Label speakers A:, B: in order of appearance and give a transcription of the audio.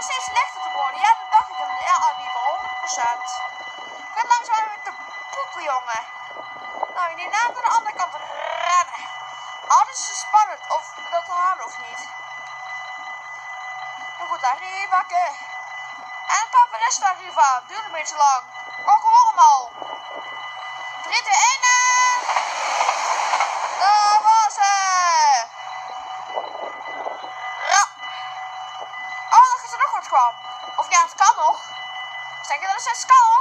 A: nog steeds lichter te worden. Ja, dat dacht ik hem. Ja, liever 100%. Ik ga langzaam met de poepen, jongen. Nou, je niet naar de andere kant rennen. Alles is spannend. Of dat te halen of niet. Maar goed, Arrivakke. En papa rest Arriva. Duurt een beetje lang. Oh, ik hoor hem al. 3, 2, 1 en... Daar was hij. Ja. Oh, dat er nog wat kwam. Of ja, het kan nog. Zeg je dat het steeds kan?